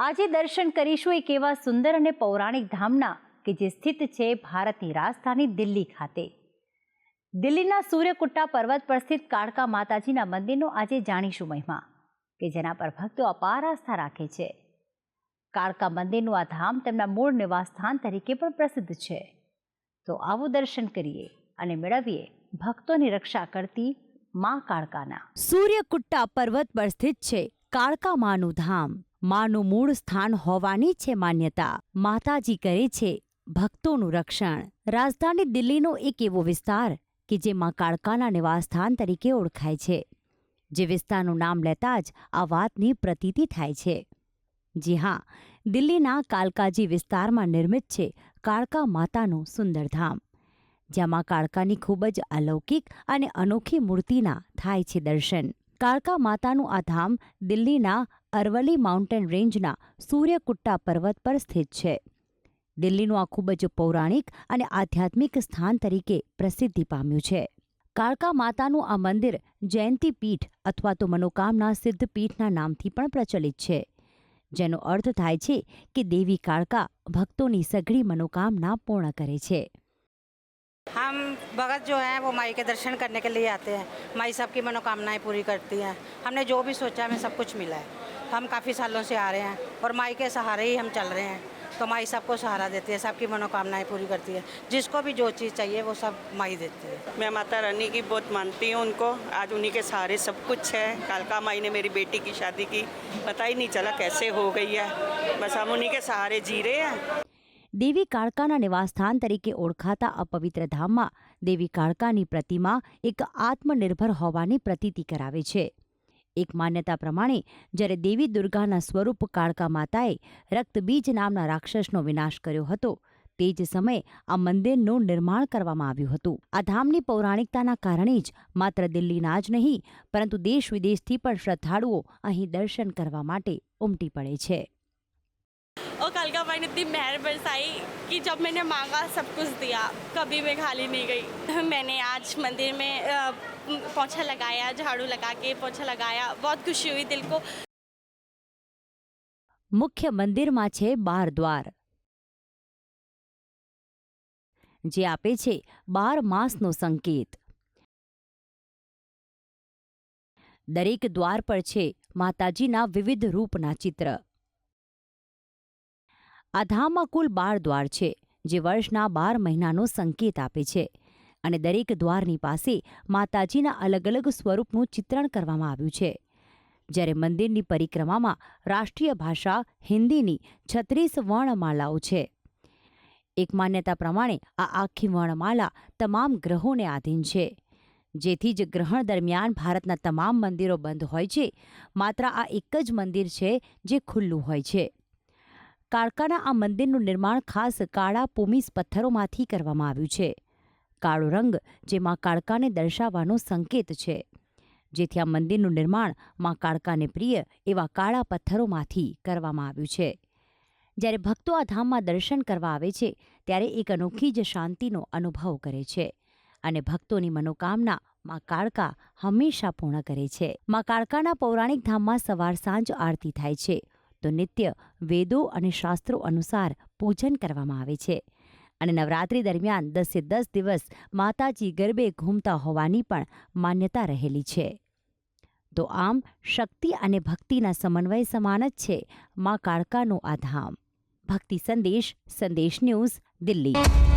આજે દર્શન કરીશું એક એવા સુંદર અને પૌરાણિક ધામના કે જે સ્થિત છે ભારતની રાજધાની દિલ્હી ખાતે. દિલ્હીના સૂર્યકુટ્ટા પર્વત પર સ્થિત કાળકા માતાજીના મંદિરનો આજે જાણીશું મહિમા કે જેના પર ભક્તો અપાર આસ્થા રાખે છે. કાળકા મંદિરનું આ ધામ તેમના મૂળ નિવાસસ્થાન તરીકે પણ પ્રસિદ્ધ છે. તો આવો દર્શન કરીએ અને મેળવીએ ભક્તોની રક્ષા કરતી મા કાળકાના. સૂર્યકુટ્ટા પર્વત પર સ્થિત છે કાળકા માનું ધામ. માનું મૂળ સ્થાન હોવાની છે માન્યતા. માતાજી કરે છે ભક્તોનું રક્ષણ. રાજધાની દિલ્હીનો એક એવો વિસ્તાર કે જે મા કાળકાના નિવાસસ્થાન તરીકે ઓળખાય છે. જે વિસ્તારનું નામ લેતા જ આ વાતની પ્રતીતિ થાય છે. જી હા, દિલ્હીના કાલકાજી વિસ્તારમાં નિર્મિત છે કાળકા માતાનું સુંદર ધામ, જ્યાં મા કાળકાની ખૂબ જ અલૌકિક અને અનોખી મૂર્તિના થાય છે દર્શન. કાળકા માતાનું આ ધામ દિલ્હીના અરવલ્લી માઉન્ટેન રેન્જના સૂર્યકુટ્ટા પર્વત પર સ્થિત છે. દિલ્હીનું આ ખૂબ જ પૌરાણિક અને આધ્યાત્મિક સ્થાન તરીકે પ્રસિદ્ધિ પામ્યું છે. કાળકા માતાનું આ મંદિર જયંતી પીઠ અથવા તો મનોકામના સિદ્ધપીઠના નામથી પણ પ્રચલિત છે, જેનો અર્થ થાય છે કે દેવી કાળકા ભક્તોની સઘળી મનોકામના પૂર્ણ કરે છે. हम भगत जो हैं वो माई के दर्शन करने के लिए आते हैं. माई सबकी मनोकामनाएं पूरी करती हैं. हमने जो भी सोचा हमें सब कुछ मिला है. हम काफ़ी सालों से आ रहे हैं और माई के सहारे ही हम चल रहे हैं. तो माई सबको सहारा देती है, सबकी मनोकामनाएं पूरी करती है. जिसको भी जो चीज़ चाहिए वो सब माई देती है. मैं माता रानी की बहुत मानती हूँ उनको. आज उन्हीं के सहारे सब कुछ है. कालका माई ने मेरी बेटी की शादी की, पता ही नहीं चला कैसे हो गई है. बस हम उन्हीं के सहारे जी रहे हैं. દેવી કાળકાના નિવાસસ્થાન તરીકે ઓળખાતા આ પવિત્ર ધામમાં દેવી કાળકાની પ્રતિમા એક આત્મનિર્ભર હોવાની પ્રતીતિ કરાવે છે. એક માન્યતા પ્રમાણે જ્યારે દેવી દુર્ગાના સ્વરૂપ કાળકા માતાએ રક્તબીજ નામના રાક્ષસનો વિનાશ કર્યો હતો, તે જ સમયે આ મંદિરનું નિર્માણ કરવામાં આવ્યું હતું. આ ધામની પૌરાણિકતાના કારણે જ માત્ર દિલ્હીના જ નહીં પરંતુ દેશ વિદેશથી પણ શ્રદ્ધાળુઓ અહીં દર્શન કરવા માટે ઉમટી પડે છે. और कालका माई ने इतनी मेहर बरसाई कि जब मैंने मांगा सब कुछ दिया, कभी मैं खाली नहीं गई. मैंने आज मंदिर में पोछा लगाया, झाड़ू लगा के पोछा लगाया. बहुत खुशी हुई दिल को. મુખ્ય મંદિરમાં છે 12 દ્વાર, જે આપે છે 12 માસનો સંકેત. દરેક દ્વાર પર છે માતાજીના વિવિધ રૂપના ચિત્ર. આ ધામમાં કુલ 12 દ્વાર છે, જે વર્ષના 12 મહિનાનો સંકેત આપે છે અને દરેક દ્વારની પાસે માતાજીના અલગ અલગ સ્વરૂપનું ચિત્રણ કરવામાં આવ્યું છે. જ્યારે મંદિરની પરિક્રમામાં રાષ્ટ્રીય ભાષા હિન્દીની 36 વર્ણમાલાઓ છે. એક માન્યતા પ્રમાણે આ આખી વર્ણમાલા તમામ ગ્રહોને આધીન છે, જેથી જ ગ્રહણ દરમિયાન ભારતના તમામ મંદિરો બંધ હોય છે. માત્ર આ એક જ મંદિર છે જે ખુલ્લું હોય છે. કાળકાના આ મંદિરનું નિર્માણ ખાસ કાળા પોમીસ પથ્થરોમાંથી કરવામાં આવ્યું છે. કાળો રંગ જે મા કાળકાને દર્શાવવાનો સંકેત છે, જેથી આ મંદિરનું નિર્માણ મા કાળકાને પ્રિય એવા કાળા પથ્થરોમાંથી કરવામાં આવ્યું છે. જ્યારે ભક્તો આ ધામમાં દર્શન કરવા આવે છે ત્યારે એક અનોખી જ શાંતિનો અનુભવ કરે છે અને ભક્તોની મનોકામના મા કાળકા હંમેશા પૂર્ણ કરે છે. મા કાળકાના પૌરાણિક ધામમાં સવાર સાંજ આરતી થાય છે, તો નિત્ય વેદો અને શાસ્ત્રો અનુસાર પૂજન કરવામાં આવે છે અને નવરાત્રિ દરમિયાન 10 દિવસ માતાજી ગરબે ઘૂમતા હોવાની પણ માન્યતા રહેલી છે. તો આમ શક્તિ અને ભક્તિના સમન્વય સમાન જ છે મા કાળકાનું આ ધામ. ભક્તિ સંદેશ, સંદેશ ન્યૂઝ, દિલ્હી.